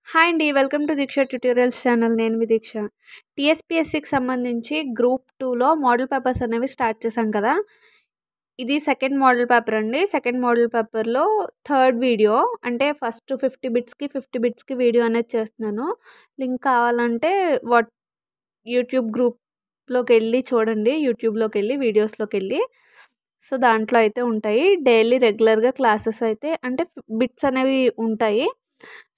Hi అండి. Welcome to Deeksha tutorials channel. నేను మీ దీక్ష. టీఎస్పీఎస్సీకి సంబంధించి గ్రూప్ 2లో మోడల్ పేపర్స్ అనేవి స్టార్ట్ చేశాం కదా! ఇది సెకండ్ మోడల్ పేపర్ అండి. సెకండ్ మోడల్ పేపర్‌లో థర్డ్ వీడియో అంటే ఫస్ట్ 50 బిట్స్‌కి, 50 బిట్స్‌కి వీడియో అనేది చేస్తున్నాను. లింక్ కావాలంటే యూట్యూబ్ గ్రూప్‌లోకెళ్ళి చూడండి. యూట్యూబ్‌లోకెళ్ళి వీడియోస్‌లోకెళ్ళి. సో, దాంట్లో అయితే ఉంటాయి. డైలీ రెగ్యులర్‌గా క్లాసెస్ అయితే అంటే బిట్స్ అనేవి ఉంటాయి.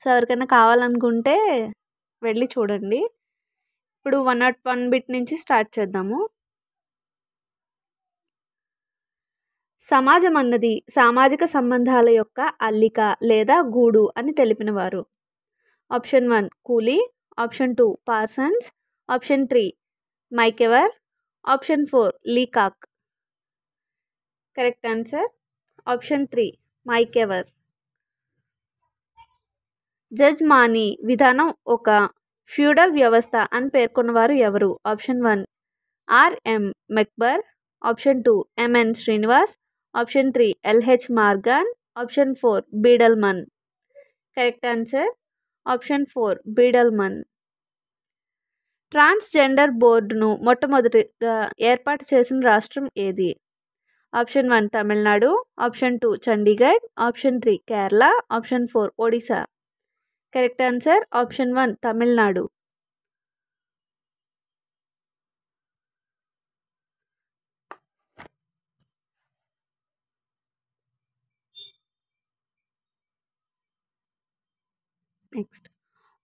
సో, ఎవరికైనా కావాలనుకుంటే వెళ్ళి చూడండి. ఇప్పుడు 101 బిట్ నుంచి స్టార్ట్ చేద్దాము. సమాజం అన్నది సామాజిక సంబంధాల యొక్క అల్లిక లేదా గూడు అని తెలిపినవారు. Option 1 Cooley, option 2 Parsons, option 3 MacIver, option 4 Leacock. Correct answer option 3 MacIver. జజ్మానీ విధానం ఒక ఫ్యూడల్ వ్యవస్థ అని పేర్కొన్నవారు ఎవరు? Option 1 RM MacIver, option 2 MN Srinivas, option 3 LH Morgan, option 4 Beidelman. Correct answer option 4 Beidelman. Transgender బోర్డును మొట్టమొదటిగా ఏర్పాటు చేసిన రాష్ట్రం ఏది? Option 1 Tamil Nadu, option 2 Chandigarh, option 3 Kerala, option 4 Odisha. Correct answer option 1 Tamil Nadu. Next,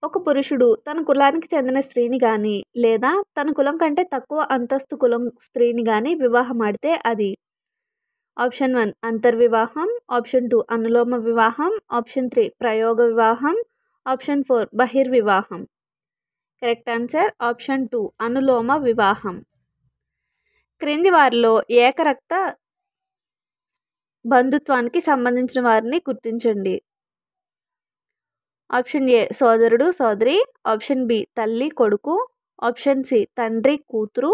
ఒక పురుషుడు తన కులానికి చెందిన స్త్రీని కానీ లేదా తన కులం కంటే తక్కువ అంతస్తు కులం స్త్రీని కానీ వివాహమాడితే అది? ఆప్షన్ 1 అంతర్వివాహం, ఆప్షన్ 2 అనులోమ వివాహం, ఆప్షన్ 3 ప్రయోగ వివాహం, ఆప్షన్ 4 బహిర్వివాహం. కరెక్ట్ ఆన్సర్ ఆప్షన్ 2 అనులోమ వివాహం. క్రింది వారిలో ఏకరక్త బంధుత్వానికి సంబంధించిన వారిని గుర్తించండి. ఆప్షన్ ఏ సోదరుడు సోదరి, ఆప్షన్ బి తల్లి కొడుకు, ఆప్షన్ సి తండ్రి కూతురు,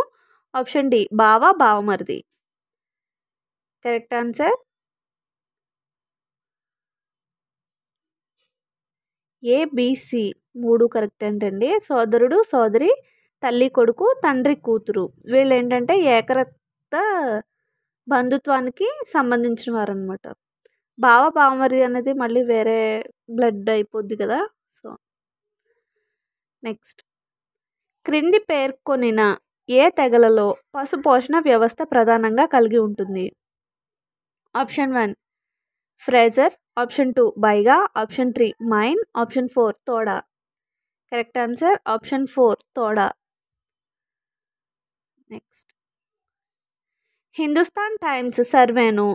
ఆప్షన్ డి బావ బావమరిది. కరెక్ట్ ఆన్సర్ ఏబిసి 3 కరెక్ట్ ఏంటండి. సోదరుడు సోదరి, తల్లి కొడుకు, తండ్రి కూతురు వీళ్ళు ఏంటంటే ఏకరక్త బంధుత్వానికి సంబంధించిన వారు అనమాట. బావ బావమరిది అనేది మళ్ళీ వేరే బ్లడ్ అయిపోద్ది కదా. సో నెక్స్ట్, క్రింది పేర్కొనిన ఏ తెగలలో పశు పోషణ వ్యవస్థ ప్రధానంగా కలిగి ఉంటుంది? Option 1 Frazer, option 2 Baiga, option 3 Maine, option 4 Toda. Correct answer option 4 తోడా. నెక్స్ట్, హిందుస్థాన్ టైమ్స్ సర్వేను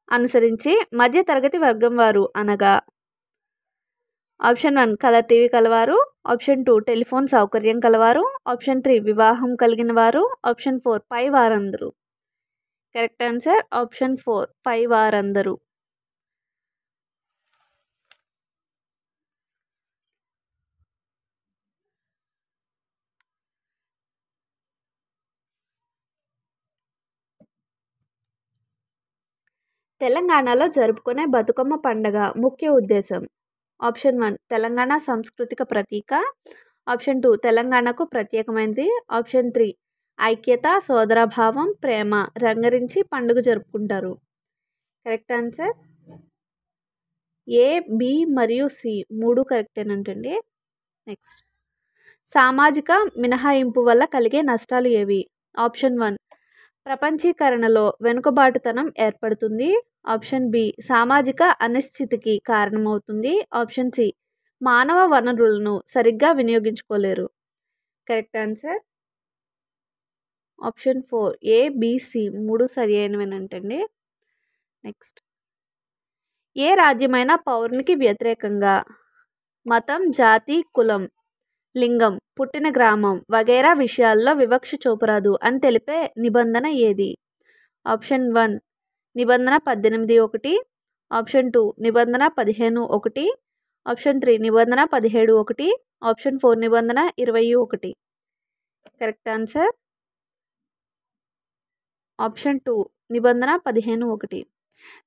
అనుసరించి మధ్యతరగతి వర్గం వారు అనగా? ఆప్షన్ 1 కలర్ టీవీ కలవారు, ఆప్షన్ 2 టెలిఫోన్ సౌకర్యం కలవారు, ఆప్షన్ 3 వివాహం కలిగిన వారు, ఆప్షన్ 4 పై వారందరూ. కరెక్ట్ ఆన్సర్ ఆప్షన్ 4 పై వారందరూ. తెలంగాణలో జరుపుకునే బతుకమ్మ పండుగ ముఖ్య ఉద్దేశం? ఆప్షన్ 1 తెలంగాణ సాంస్కృతిక ప్రతీక, ఆప్షన్ 2 తెలంగాణకు ప్రత్యేకమైనది, ఆప్షన్ 3 ఐక్యత సోదరభావం ప్రేమ రంగరించి పండుగ జరుపుకుంటారు. కరెక్ట్ ఆన్సర్ ఏ బి మరియు సి 3 కరెక్టేనంటండి. నెక్స్ట్, సామాజిక మినహాయింపు వల్ల కలిగే నష్టాలు ఏవి? ఆప్షన్ 1 ప్రపంచీకరణలో వెనుకబాటుతనం ఏర్పడుతుంది, ఆప్షన్ బి సామాజిక అనిశ్చితికి కారణమవుతుంది, ఆప్షన్ సి మానవ వనరులను సరిగ్గా వినియోగించుకోలేరు. కరెక్ట్ ఆన్సర్ ఆప్షన్ 4 ఏబిసి 3 సరి అయినవేనంటండి. నెక్స్ట్, ఏ రాజ్యమైన పౌరునికి వ్యతిరేకంగా మతం జాతి కులం లింగం పుట్టిన గ్రామం వగైరా విషయాల్లో వివక్ష చూపరాదు అని తెలిపే నిబంధన ఏది? ఆప్షన్ 1 నిబంధన 18(1), ఆప్షన్ 2 నిబంధన 15(1), ఆప్షన్ 3 నిబంధన 17(1), ఆప్షన్ 4 నిబంధన 21. కరెక్ట్ ఆన్సర్ ఆప్షన్ 2 నిబంధన 15(1).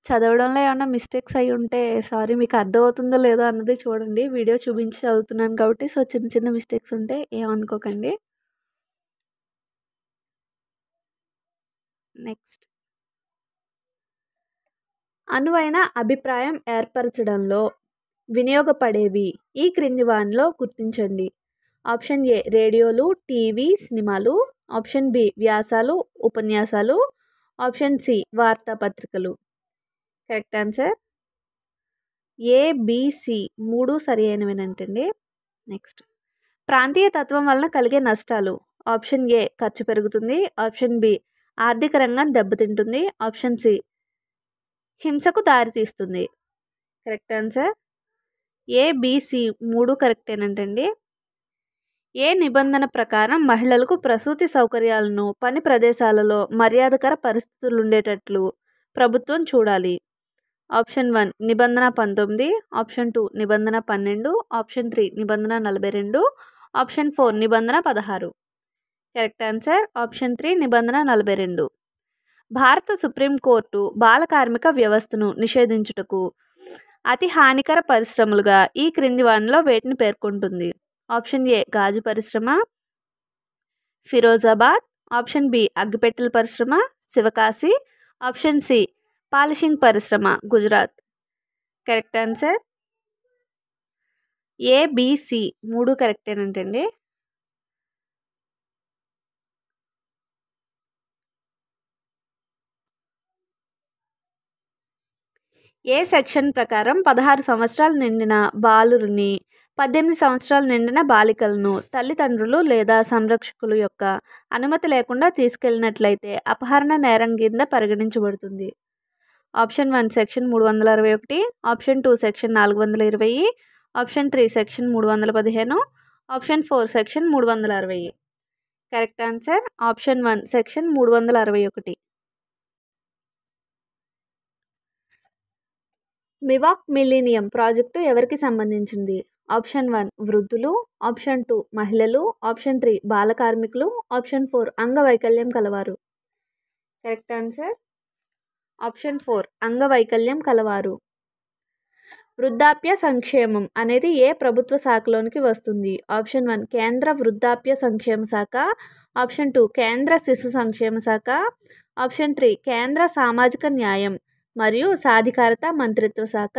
చదవడంలో ఏమన్నా మిస్టేక్స్ అయ్యి ఉంటే సారీ, మీకు అర్థమవుతుందో లేదో అన్నది చూడండి. వీడియో చూపించి చదువుతున్నాను కాబట్టి సో చిన్న చిన్న మిస్టేక్స్ ఉంటే ఏమనుకోకండి. నెక్స్ట్, అనువైన అభిప్రాయం ఏర్పరచడంలో వినియోగపడేవి ఈ క్రింది వానిలో గుర్తించండి. ఆప్షన్ ఏ రేడియోలు, టీవీ, సినిమాలు. ఆప్షన్ బి వ్యాసాలు, ఉపన్యాసాలు. ఆప్షన్ సి వార్తాపత్రికలు. కరెక్ట్ ఆన్సర్ ఏబిసి 3 సరి అయినవేనంటండి. నెక్స్ట్, ప్రాంతీయ తత్వం వలన కలిగే నష్టాలు. ఆప్షన్ ఏ ఖర్చు పెరుగుతుంది. ఆప్షన్ బి ఆర్థిక రంగం దెబ్బతింటుంది. ఆప్షన్ సి హింసకు దారితీస్తుంది. కరెక్ట్ ఆన్సర్ ఏబిసి 3 కరెక్టేనంటండి. ఏ నిబంధన ప్రకారం మహిళలకు ప్రసూతి సౌకర్యాలను పని ప్రదేశాలలో మర్యాదకర పరిస్థితులు ఉండేటట్లు ప్రభుత్వం చూడాలి. ఆప్షన్ 1 నిబంధన 19. ఆప్షన్ 2 నిబంధన 12. ఆప్షన్ 3 నిబంధన 42. ఆప్షన్ 4 నిబంధన 16. కరెక్ట్ ఆన్సర్ ఆప్షన్ 3 నిబంధన 42. భారత సుప్రీంకోర్టు బాల కార్మిక వ్యవస్థను నిషేధించుటకు అతి హానికర పరిశ్రమలుగా ఈ క్రింది వానిలో వేటిని పేర్కొంటుంది. ఆప్షన్ ఏ గాజు పరిశ్రమ, ఫిరోజాబాద్. ఆప్షన్ బి అగ్గిపెట్టెల పరిశ్రమ, శివకాశి. ఆప్షన్ సి పాలిషింగ్ పరిశ్రమ, గుజరాత్. కరెక్ట్ ఆన్సర్ ఏబిసి 3 కరెక్టేనంటండి. ఏ సెక్షన్ ప్రకారం 16 సంవత్సరాలు నిండిన బాలురిని 18 సంవత్సరాలు నిండిన బాలికలను తల్లిదండ్రులు లేదా సంరక్షకులు యొక్క అనుమతి లేకుండా తీసుకెళ్లినట్లయితే అపహరణ నేరం కింద పరిగణించబడుతుంది. Option 1 section 361. Option 2 section 420. Option 3 section 315. Option 4 section 360. Correct answer option 1 section 361. మివాక్ మిలీనియం ప్రాజెక్టు ఎవరికి సంబంధించింది? ఆప్షన్ 1 వృద్ధులు. ఆప్షన్ 2 మహిళలు. ఆప్షన్ 3 బాల కార్మికులు. ఆప్షన్ 4 అంగవైకల్యం కలవారు. కరెక్ట్ ఆన్సర్ ఆప్షన్ 4 అంగవైకల్యం కలవారు. వృద్ధాప్య సంక్షేమం అనేది ఏ ప్రభుత్వ శాఖలోనికి వస్తుంది? ఆప్షన్ 1 కేంద్ర వృద్ధాప్య సంక్షేమ శాఖ. ఆప్షన్ 2 కేంద్ర శిశు సంక్షేమ శాఖ. ఆప్షన్ 3 కేంద్ర సామాజిక న్యాయం మరియు సాధికారత మంత్రిత్వ శాఖ.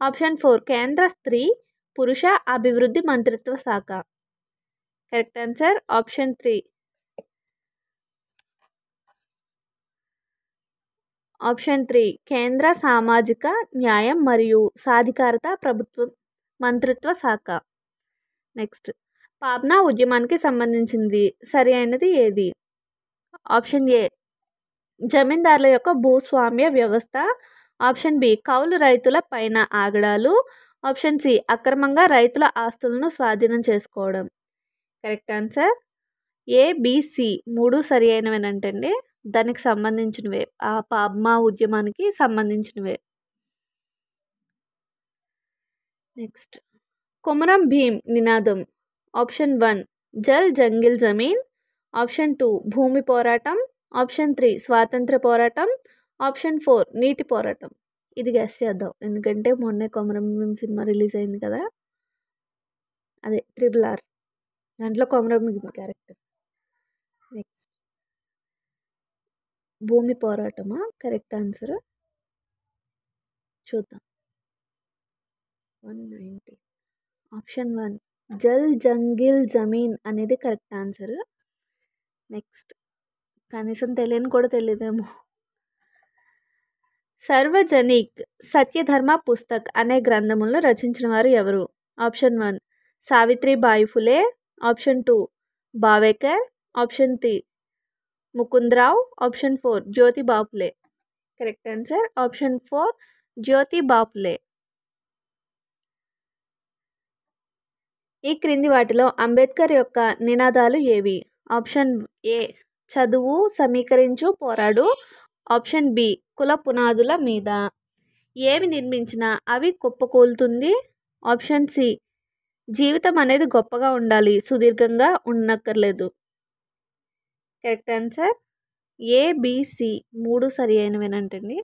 ఆప్షన్ 4 కేంద్ర స్త్రీ పురుష అభివృద్ధి మంత్రిత్వ శాఖ. కరెక్ట్ ఆన్సర్ ఆప్షన్ 3 ఆప్షన్ 3 కేంద్ర సామాజిక న్యాయం మరియు సాధికారత ప్రభుత్వ మంత్రిత్వ శాఖ. నెక్స్ట్, పాబ్నా ఉద్యమానికి సంబంధించింది సరి అయినది ఏది? ఆప్షన్ ఏ జమీందారుల యొక్క భూస్వామ్య వ్యవస్థ. ఆప్షన్ బి కౌలు రైతుల పైన ఆగడాలు. ఆప్షన్ సి అక్రమంగా రైతుల ఆస్తులను స్వాధీనం చేసుకోవడం. కరెక్ట్ ఆన్సర్ ఏబిసి 3 సరి అయినవేనంటండి. దానికి సంబంధించినవే, ఆ పాబ్నా ఉద్యమానికి సంబంధించినవే. నెక్స్ట్, కొమరం భీం నినాదం. ఆప్షన్ 1 జల్ జంగిల్ జమీన్. ఆప్షన్ 2 భూమి పోరాటం. ఆప్షన్ 3 స్వాతంత్ర పోరాటం. ఆప్షన్ 4 నీటి పోరాటం. ఇది గెస్ చేద్దాం, ఎందుకంటే మొన్నే కొమరం భీం సినిమా రిలీజ్ అయింది కదా, అదే RRR, దాంట్లో కొమరం భీం క్యారెక్టర్. నెక్స్ట్, భూమి పోరాటమా? కరెక్ట్ ఆన్సర్ చూద్దాం. 190. ఆప్షన్ 1 జల్ జంగిల్ జమీన్ అనేది కరెక్ట్ ఆన్సర్. నెక్స్ట్, కనీసం తెలియని కూడా తెలియదేమో. సర్వజనిక్ సత్యధర్మ పుస్తక్ అనే గ్రంథములను రచించిన వారు ఎవరు? Option 1 Savitribai Phule. Option 2 Bhavekar. Option 3 Mukundrao. Option 4 Jyotiba Phule. Correct answer option 4 Jyotiba Phule. ఈ క్రింది వాటిలో అంబేద్కర్ యొక్క నినాదాలు ఏవి? ఆప్షన్ ఏ చదువు, సమీకరించు, పోరాడు. ఆప్షన్ బి కుల పునాదుల మీద ఏవి నిర్మించినా అవి కుప్పకూలుతుంది. ఆప్షన్ సి జీవితం అనేది గొప్పగా ఉండాలి, సుదీర్ఘంగా ఉండక్కర్లేదు. కరెక్ట్ ఆన్సర్ ఏబిసి 3 సరి అయినవేనంటండి.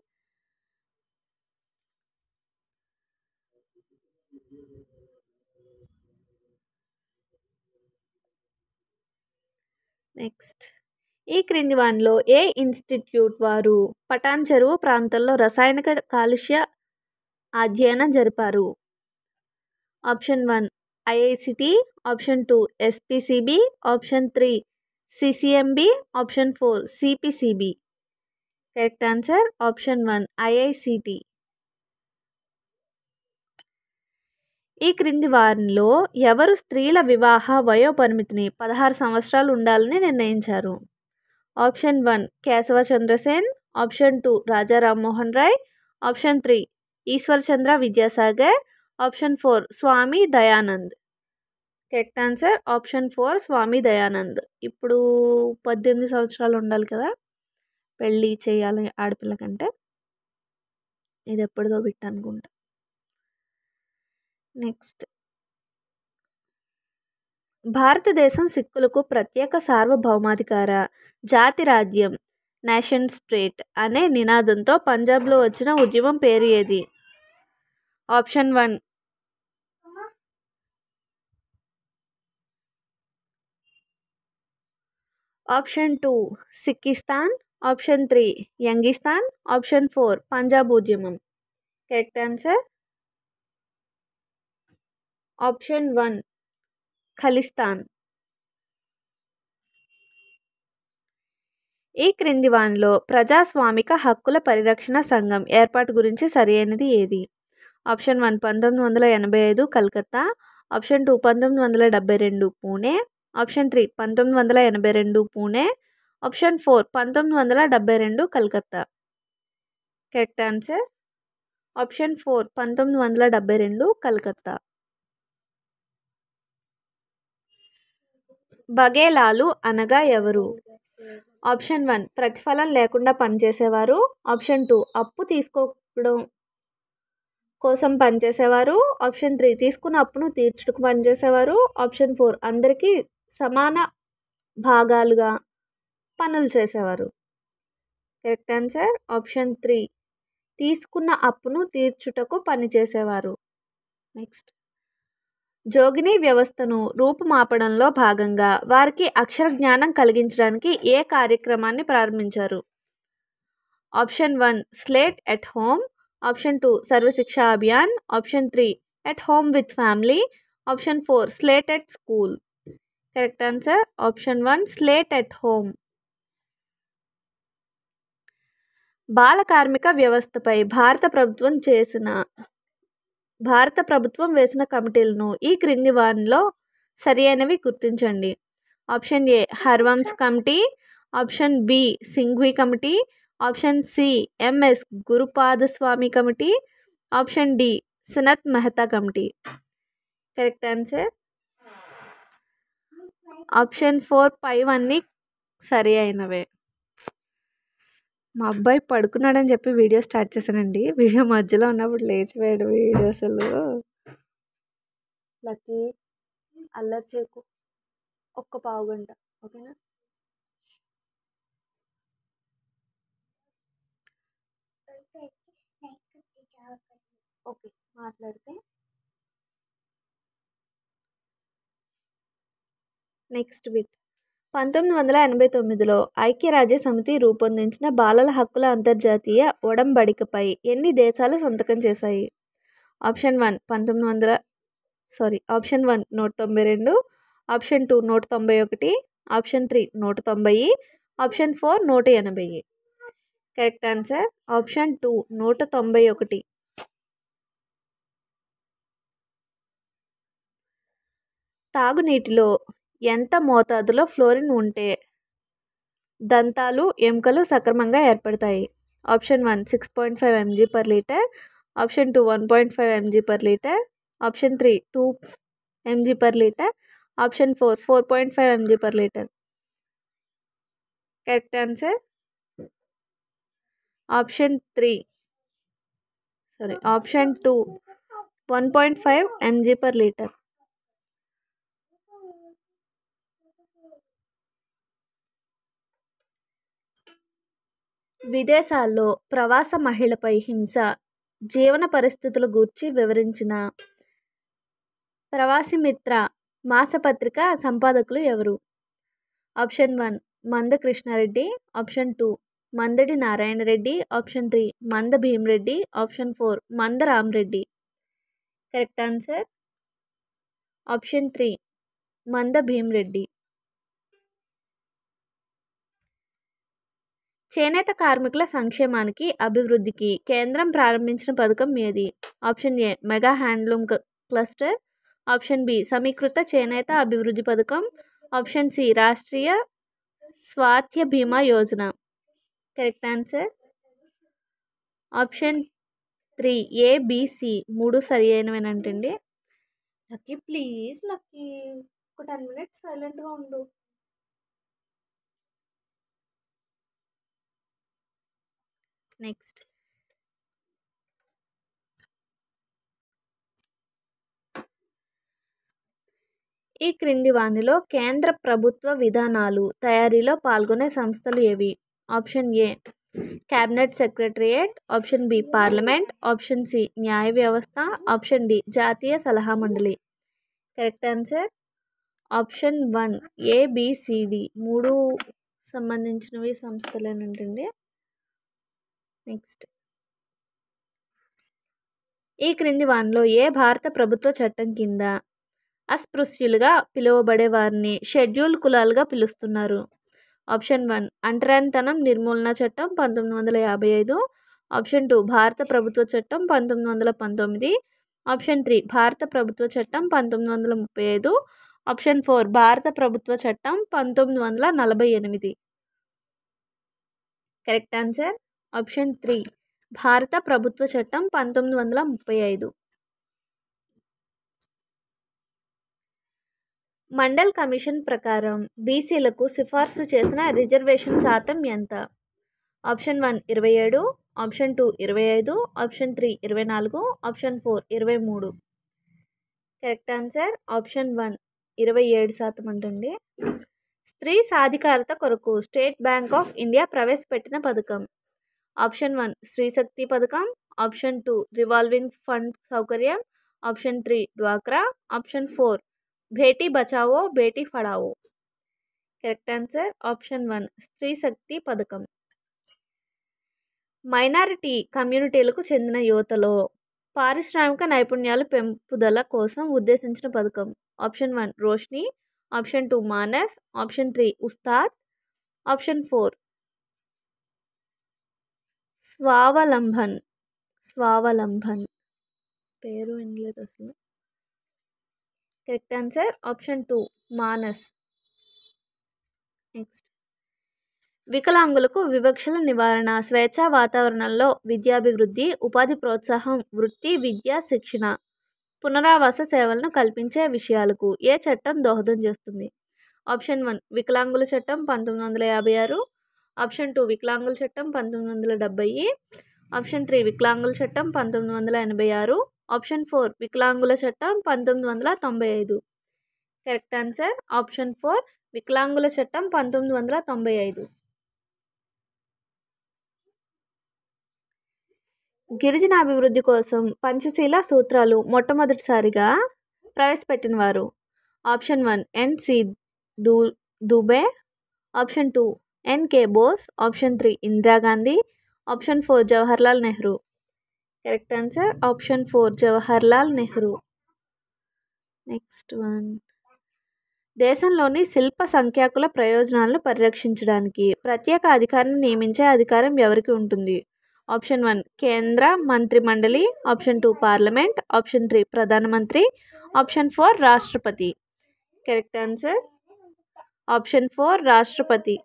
నెక్స్ట్ ఈ క్రింది వానిలో ఏ ఇన్స్టిట్యూట్ వారు పటాన్ చెరువు ప్రాంతంలో రసాయనిక కాలుష్య అధ్యయనం జరిపారు? Option 1 I I C T, option 2 S P C B, option 3 C C M B, option 4 C P C B. Correct answer option 1 I I C T. ఈ క్రింది వారిలో ఎవరు స్త్రీల వివాహ వయోపరిమితిని 16 సంవత్సరాలు ఉండాలని నిర్ణయించారు? Option 1 Keshava Chandrasen, option 2 Raja Rammohan Roy, option 3 Eshwar చంద్ర విద్యాసాగర్, ఆప్షన్ 4 స్వామి దయానంద్. కరెక్ట్ ఆన్సర్ ఆప్షన్ 4 స్వామి దయానంద్. ఇప్పుడు 18 సంవత్సరాలు ఉండాలి కదా పెళ్ళి చేయాలి ఆడపిల్ల కంటే. ఇది ఎప్పటిదో బిట్ అనుకుంటా. నెక్స్ట్ భారతదేశం సిక్కులకు ప్రత్యేక సార్వభౌమాధికార జాతి రాజ్యం నేషన్ స్టేట్ అనే నినాదంతో పంజాబ్లో వచ్చిన ఉద్యమం పేరు ఏది? Option 1 option 2 Sikkistan, option 3 Youngistan, option 4 Punjab ఉద్యమం. Correct answer option 1 Khalistan. ఈ క్రింది వానిలో ప్రజాస్వామిక హక్కుల పరిరక్షణ సంఘం ఏర్పాటు గురించి సరైనది ఏది? Option 1 1985 Calcutta, option 2 1972 Pune, option 3 1982 Pune, option 4 1972 Calcutta. Correct answer option 4 1972 Calcutta. బఘేలాలు అనగా ఎవరు? ఆప్షన్ 1 ప్రతిఫలం లేకుండా పనిచేసేవారు, ఆప్షన్ 2 అప్పు తీసుకోవడం కోసం పనిచేసేవారు, ఆప్షన్ 3 తీసుకున్న అప్పును తీర్చుటకు పనిచేసేవారు, ఆప్షన్ 4 అందరికీ సమాన భాగాలుగా పనులు చేసేవారు. కరెక్ట్ ఆన్సర్ ఆప్షన్ 3 తీసుకున్న అప్పును తీర్చుటకు పనిచేసేవారు. నెక్స్ట్ జోగిని వ్యవస్థను రూపుమాపడంలో భాగంగా వారికి అక్షర జ్ఞానం కలిగించడానికి ఏ కార్యక్రమాన్ని ప్రారంభించారు? Option 1 slate at home, option 2 Sarva Shiksha Abhiyan, option 3 at home with family, option 4 slate at school. Correct answer option 1 slate at home. బాల కార్మిక వ్యవస్థపై భారత ప్రభుత్వం వేసిన కమిటీలను ఈ క్రింది వానిలో సరైనవి గుర్తించండి. Option A Harvansh committee, option B Singhvi committee, option C M S Gurupadaswamy committee, option D Sanat Mehta committee. Correct answer option 4 పైవన్నీ సరి అయినవే. మా అబ్బాయి పడుకున్నాడని చెప్పి వీడియో స్టార్ట్ చేశానండి. వీడియో మధ్యలో ఉన్నప్పుడు లేచిపోయాడు. వీడియో అసలు లక్కీ అల్లరి చేయకు, ఒక్క పావు గంట ఓకేనా. ఓకే మాట్లాడితే నెక్స్ట్ బిట్ 1989లో ఐక్యరాజ్య సమితి రూపొందించిన బాలల హక్కుల అంతర్జాతీయ ఒడంబడికపై ఎన్ని దేశాలు సంతకం చేశాయి? Option 1 option 1 192, option 2 191, option 3 190, option 4 180. Correct answer option 2 191. తాగునీటిలో ఎంత మోతాదులో ఫ్లోరిన్ ఉంటే దంతాలు ఎముకలు సక్రమంగా ఏర్పడతాయి? ఆప్షన్ 1 6.5 mg/లీటర్, ఆప్షన్ 2 1.5 mg/లీటర్, ఆప్షన్ 3 2 mg/లీటర్, ఆప్షన్ 4 4.5 mg/లీటర్. కరెక్ట్ ఆన్సర్ ఆప్షన్ 2 1.5 mg/లీటర్. విదేశాల్లో ప్రవాస మహిళపై హింస జీవన పరిస్థితుల గూర్చి వివరించిన ప్రవాసి మిత్ర మాసపత్రిక సంపాదకులు ఎవరు? ఆప్షన్ 1 మంద కృష్ణారెడ్డి, ఆప్షన్ 2 మందడి నారాయణ రెడ్డి, ఆప్షన్ 3 మంద భీమరెడ్డి, ఆప్షన్ 4 మంద రామరెడ్డి. కరెక్ట్ ఆన్సర్ ఆప్షన్ 3 మంద భీమరెడ్డి. చేనేత కార్మికుల సంక్షేమానికి అభివృద్ధికి కేంద్రం ప్రారంభించిన పథకం ఏది? Option A mega handloom cluster, option B సమీకృత చేనేత అభివృద్ధి పథకం, option C Rashtriya Swasthya Bima Yojana. Correct answer option 3 ABC 3 సరి అయినవేనంటండి. లక్కీ ప్లీజ్ లక్కీ ఒక 10 మినిట్స్ సైలెంట్గా ఉండు. నెక్స్ట్ ఈ క్రింది వానిలో కేంద్ర ప్రభుత్వ విధానాలు తయారీలో పాల్గొనే సంస్థలు ఏవి? Option A cabinet secretariat, option B parliament, option C న్యాయ వ్యవస్థ, ఆప్షన్ డి జాతీయ సలహా మండలి. కరెక్ట్ ఆన్సర్ ఆప్షన్ 1 ఏబిసిడి 3 సంబంధించినవి సంస్థలేనంటండి. నెక్స్ట్ ఈ క్రింది వానిలో ఏ భారత ప్రభుత్వ చట్టం కింద అస్పృశ్యులుగా పిలువబడే వారిని షెడ్యూల్ కులాలుగా పిలుస్తున్నారు? ఆప్షన్ 1 అంటరానితనం నిర్మూలన చట్టం 1955, ఆప్షన్ 2 భారత ప్రభుత్వ చట్టం 1919, ఆప్షన్ 3 భారత ప్రభుత్వ చట్టం 1935, ఆప్షన్ 4 భారత ప్రభుత్వ చట్టం 1948. కరెక్ట్ ఆన్సర్ ఆప్షన్ 3 భారత ప్రభుత్వ చట్టం 1935. మండల్ కమిషన్ ప్రకారం బీసీలకు సిఫార్సు చేసిన రిజర్వేషన్ శాతం ఎంత? Option 1 27, option 2 25, option 3 24, option 4 23. Correct answer option 1 27% అంటండి. స్త్రీ సాధికారత కొరకు స్టేట్ బ్యాంక్ ఆఫ్ ఇండియా ప్రవేశపెట్టిన పథకం? ఆప్షన్ 1 స్త్రీశక్తి పథకం, ఆప్షన్ 2 రివాల్వింగ్ ఫండ్ సౌకర్యం, ఆప్షన్ 3 డ్వాక్రా, option 4 Beti Bachao Beti Padhao. Correct answer option 1 Stree Shakti పథకం. మైనారిటీ కమ్యూనిటీలకు చెందిన యువతలో పారిశ్రామిక నైపుణ్యాలు పెంపుదల కోసం ఉద్దేశించిన పథకం? Option 1 Roshni, option 2 Manas, option 3 Ustad, option 4 Swavalamban. పేరు వినలేదు అసలు. Correct answer option 2 Manas. Next వికలాంగులకు వివక్షల నివారణ, స్వేచ్ఛా వాతావరణంలో విద్యాభివృద్ధి, ఉపాధి ప్రోత్సాహం, వృత్తి విద్యా శిక్షణ, పునరావాస సేవలను కల్పించే విషయాలకు ఏ చట్టం దోహదం చేస్తుంది? ఆప్షన్ 1 వికలాంగుల చట్టం 1956, ఆప్షన్ 2 వికలాంగుల చట్టం 1970, ఆప్షన్ 3 వికలాంగుల చట్టం 1986, ఆప్షన్ 4 వికలాంగుల చట్టం 1995. కరెక్ట్ ఆన్సర్ ఆప్షన్ 4 వికలాంగుల చట్టం 1995. గిరిజన అభివృద్ధి కోసం పంచశీల సూత్రాలు మొట్టమొదటిసారిగా ప్రవేశపెట్టిన వారు? Option 1 NC Dubey, option 2 NK Bose, option 3 Indira Gandhi, option 4 Jawaharlal Nehru. Correct answer option 4 Jawaharlal Nehru. Next one దేశంలోని శిల్ప సంఖ్యాకుల ప్రయోజనాలను పరిరక్షించడానికి ప్రత్యేక అధికారిని నియమించే అధికారం ఎవరికి ఉంటుంది? ఆప్షన్ 1 కేంద్ర మంత్రి మండలి, ఆప్షన్ 2 పార్లమెంట్, ఆప్షన్ 3 ప్రధానమంత్రి, ఆప్షన్ 4 రాష్ట్రపతి. కరెక్ట్ ఆన్సర్ ఆప్షన్ 4 రాష్ట్రపతి.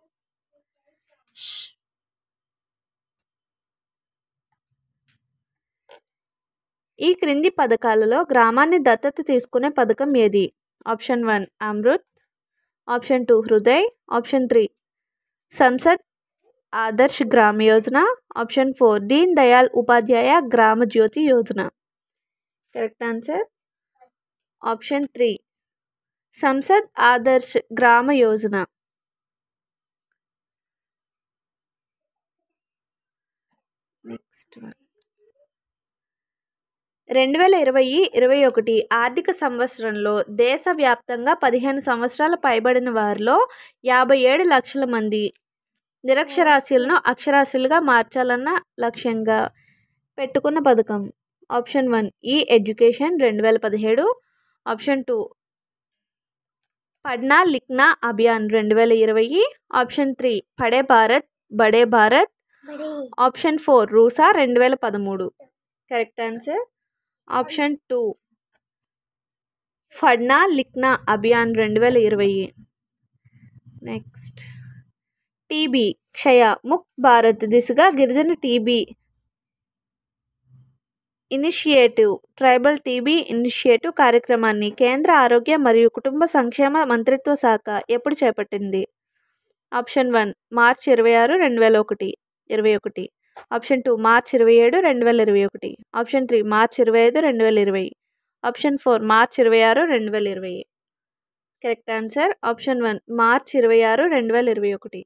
ఈ క్రింది పథకాలలో గ్రామాన్ని దత్తత తీసుకునే పథకం ఏది? Option 1 Amrut, option 2 Hriday, option 3 Sansad Adarsh Gram Yojana, option 4 Deen Dayal Upadhyaya Gram Jyoti Yojana. Correct answer option 3 Sansad Adarsh Gram Yojana. Next one 2020-21 ఆర్థిక సంవత్సరంలో దేశవ్యాప్తంగా 15 సంవత్సరాల పైబడిన వారిలో 57 లక్షల మంది నిరక్షరాస్యులను అక్షరాస్యులుగా మార్చాలన్న లక్ష్యంగా పెట్టుకున్న పథకం. ఆప్షన్ 1 ఈ ఎడ్యుకేషన్ 2017. ఆప్షన్ 2 పढ़ना लिखना అభియాన్ 2020. ఆప్షన్ 3 పడే భారత్ బడే Bharat. Option 4 RUSA 2013. Correct answer option 2 పढ़ना लिखना అభియాన్ 2020. నెక్స్ట్ టీబీ క్షయ ముక్త్ భారత్ దిశగా గిరిజన TB initiative tribal TB initiative కార్యక్రమాన్ని కేంద్ర ఆరోగ్య మరియు కుటుంబ సంక్షేమ మంత్రిత్వ శాఖ ఎప్పుడు చేపట్టింది? ఆప్షన్ 1 మార్చి 26, 2021. ఆప్షన్ 2 మార్చి 27, 2021. ఆప్షన్ 3 మార్చి 25, 2020. ఆప్షన్ 4 మార్చి 26, 2020. కరెక్ట్ ఆన్సర్ ఆప్షన్ 1 మార్చి 26, 2021.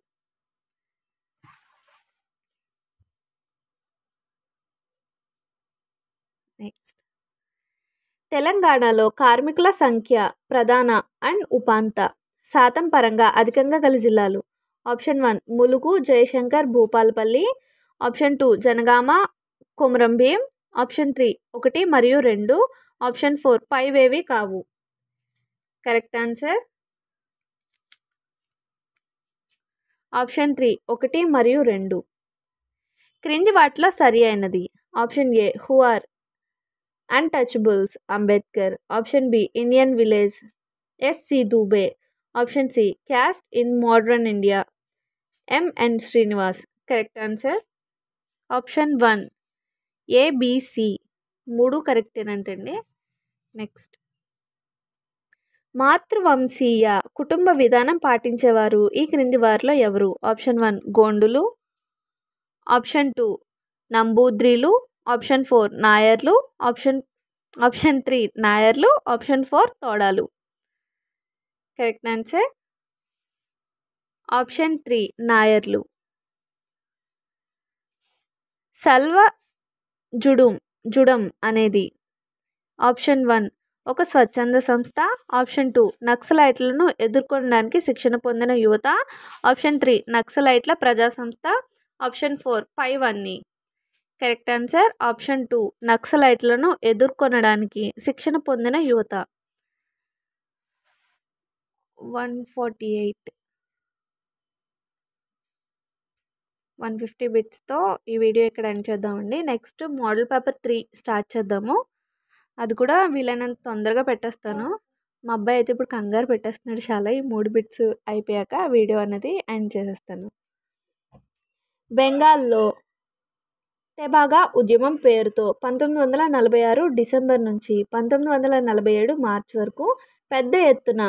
నెక్స్ట్ తెలంగాణలో కార్మికుల సంఖ్య ప్రధాన అండ్ ఉపాంత శాతం పరంగా అధికంగా గల జిల్లాలు. Option 1 Mulugu, Jayashankar, Bhupalpally. Option 2 Janagama, Komaram Bheem. Option 3 1 మరియు 2. ఆప్షన్ 4 పైవేవి కావు. కరెక్ట్ ఆన్సర్ ఆప్షన్ 3 1 మరియు 2. క్రింది వాటిలో సరి అయినది. Option A who are untouchables Ambedkar. Option B Indian village S C Dube. Option C caste in modern India M N Srinivas. Correct answer option 1 A B C 3 కరెక్టేనంటండి. నెక్స్ట్ మాతృవంశీయ కుటుంబ విధానం పాటించేవారు ఈ క్రింది వారిలో ఎవరు? ఆప్షన్ 1 గోండులు. ఆప్షన్ 2 నంబూద్రిలు. ఆప్షన్ 4 నాయర్లు. ఆప్షన్ 3 నాయర్లు. ఆప్షన్ 4 తోడాలు. కరెక్ట్ ఆన్సర్ ఆప్షన్ 3 నాయర్లు. సల్వ జుడం అనేది ఆప్షన్ 1 ఒక స్వచ్ఛంద సంస్థ. ఆప్షన్ 2 నక్సలైట్లను ఎదుర్కొనడానికి శిక్షణ పొందిన యువత. ఆప్షన్ 3 నక్సలైట్ల ప్రజా సంస్థ. ఆప్షన్ 4 పైవన్నీ. కరెక్ట్ ఆన్సర్ ఆప్షన్ 2 నక్సలైట్లను ఎదుర్కొనడానికి శిక్షణ పొందిన యువత. 148 150 బిట్స్తో ఈ వీడియో ఇక్కడ ఎండ్ చేద్దామండి. నెక్స్ట్ మోడల్ పేపర్ 3 స్టార్ట్ చేద్దాము. అది కూడా వీలైనంత తొందరగా పెట్టేస్తాను. మా అబ్బాయి అయితే ఇప్పుడు కంగారు పెట్టేస్తున్నాడు చాలా. ఈ 3 బిట్స్ అయిపోయాక వీడియో అనేది ఎండ్ చేసేస్తాను. బెంగాల్లో తెబాగా ఉద్యమం పేరుతో 1946 డిసెంబర్ నుంచి 1947 మార్చి వరకు పెద్ద ఎత్తున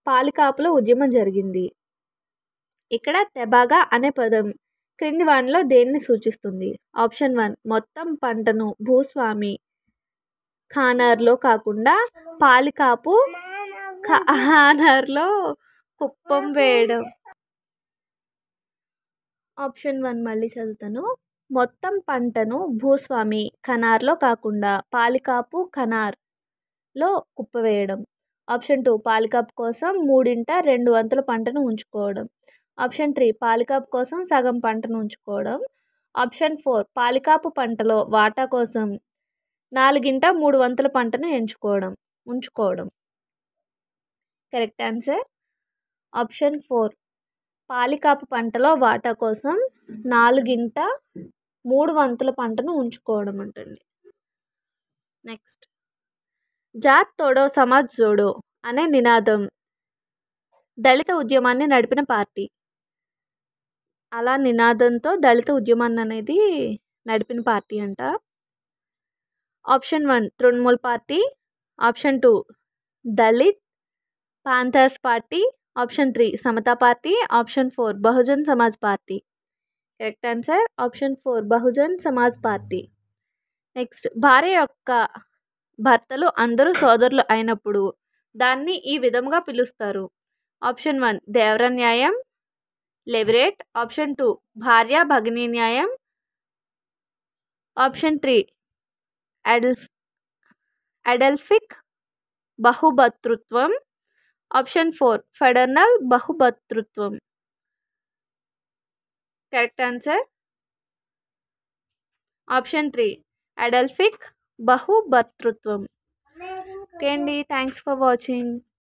పాలికాపుల ఉద్యమం జరిగింది. ఇక్కడ తెబాగా అనే పదం క్రింది వానిలో దేన్ని సూచిస్తుంది? ఆప్షన్ 1 మొత్తం పంటను భూస్వామి ఖానార్లో కాకుండా పాలికాపు ఖానార్లో కుప్పం వేయడం. ఆప్షన్ 1 మళ్ళీ చదువుతాను. మొత్తం పంటను భూస్వామి ఖనార్లో కాకుండా పాలికాపు ఖనార్లో కుప్పవేయడం. ఆప్షన్ 2 పాలికాపు కోసం 3/2 వంతుల పంటను ఉంచుకోవడం. ఆప్షన్ 3 పాలికాపు కోసం సగం పంటను ఉంచుకోవడం. ఆప్షన్ 4 పాలికాపు పంటలో వాటా కోసం 4/3 వంతుల పంటను ఉంచుకోవడం. కరెక్ట్ ఆన్సర్ ఆప్షన్ 4 పాలికాపు పంటలో వాటా కోసం 4/3 వంతుల పంటను ఉంచుకోవడం అంటండి. నెక్స్ట్ జాత్ తోడో సమాజ్ జోడో అనే నినాదం దళిత ఉద్యమాన్ని నడిపిన పార్టీ. అలా నినాదంతో దళిత ఉద్యమాన్ని అనేది నడిపిన పార్టీ అంట. Option 1 Trinamool party. Option 2 Dalit Panthers party. Option 3 Samata party. Option 4 Bahujan Samaj party. Correct answer option 4 Bahujan Samaj party. Next భార్య యొక్క భర్తలు అందరూ సోదరులు అయినప్పుడు దాన్ని ఈ విధంగా పిలుస్తారు. ఆప్షన్ 1 దేవర న్యాయం లెవరేట్. ఆప్షన్ 2 భార్య భగిని న్యాయం. ఆప్షన్ 3 అడల్ఫిక్ బహుభర్తృత్వం. ఆప్షన్ 4 ఫెడర్నల్ బహుభర్తృత్వం. కరెక్ట్ ఆన్సర్ ఆప్షన్ 3 అడల్ఫిక్ బహుభర్తృత్వం. ఓకే అండి, థ్యాంక్స్ ఫర్ వాచింగ్.